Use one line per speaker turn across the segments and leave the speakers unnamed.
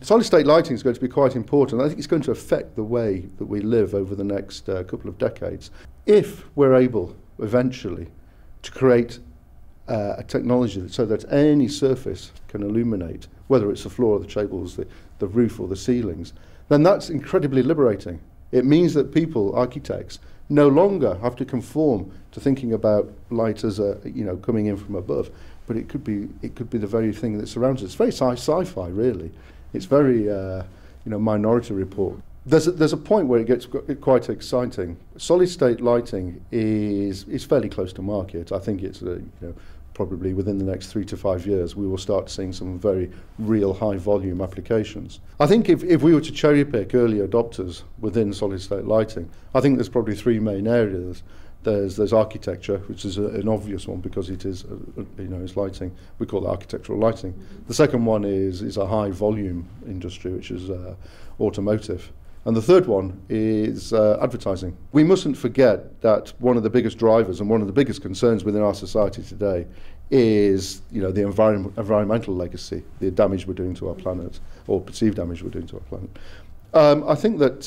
Solid state lighting is going to be quite important. I think it's going to affect the way that we live over the next couple of decades. If we're able eventually to create a technology so that any surface can illuminate, whether it's the floor, the tables, the roof or the ceilings, then that's incredibly liberating. It means that people, architects, no longer have to conform to thinking about light as coming in from above, but it could be the very thing that surrounds us. It's very sci-fi, really. It's very Minority Report. There's a point where it gets quite exciting. Solid state lighting is fairly close to market. I think it's probably within the next 3 to 5 years we will start seeing some very real high volume applications. I think if we were to cherry pick early adopters within solid state lighting, I think there's probably 3 main areas. There's architecture, which is an obvious one because it is, it's lighting. We call it architectural lighting. The second one is a high volume industry, which is automotive. And the third one is advertising. We mustn't forget that one of the biggest drivers and one of the biggest concerns within our society today is, the environmental legacy, the damage we're doing to our planet, or perceived damage we're doing to our planet. I think that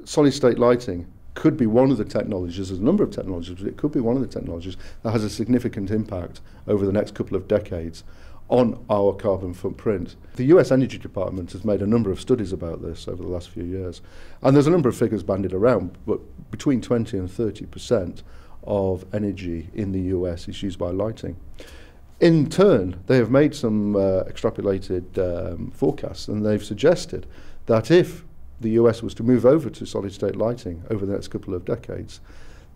solid state lighting could be one of the technologies, there's a number of technologies, but it could be one of the technologies that has a significant impact over the next couple of decades on our carbon footprint. The US Energy Department has made a number of studies about this over the last few years, and there's a number of figures bandied around, but between 20 and 30% of energy in the US is used by lighting. In turn, they have made some extrapolated forecasts, and they've suggested that if the US was to move over to solid state lighting over the next couple of decades,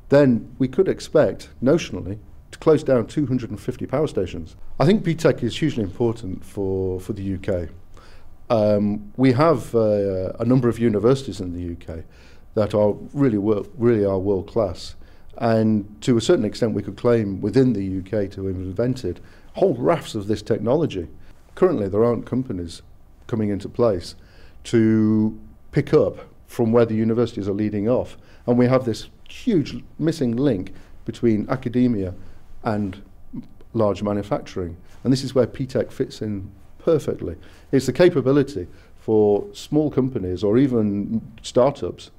then we could expect, notionally, to close down 250 power stations. I think PETEC is hugely important for the UK. We have a number of universities in the UK that are really are world class, and to a certain extent we could claim within the UK to have invented whole rafts of this technology. Currently there aren't companies coming into place to pick up from where the universities are leading off, and we have this huge missing link between academia and large manufacturing, and this is where PETEC fits in perfectly. It's the capability for small companies or even startups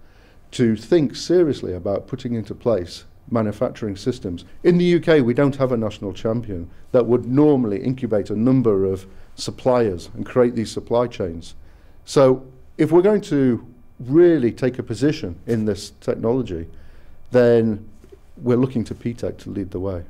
to think seriously about putting into place manufacturing systems. In the UK, we don't have a national champion that would normally incubate a number of suppliers and create these supply chains. So if we're going to really take a position in this technology, then we're looking to PETEC to lead the way.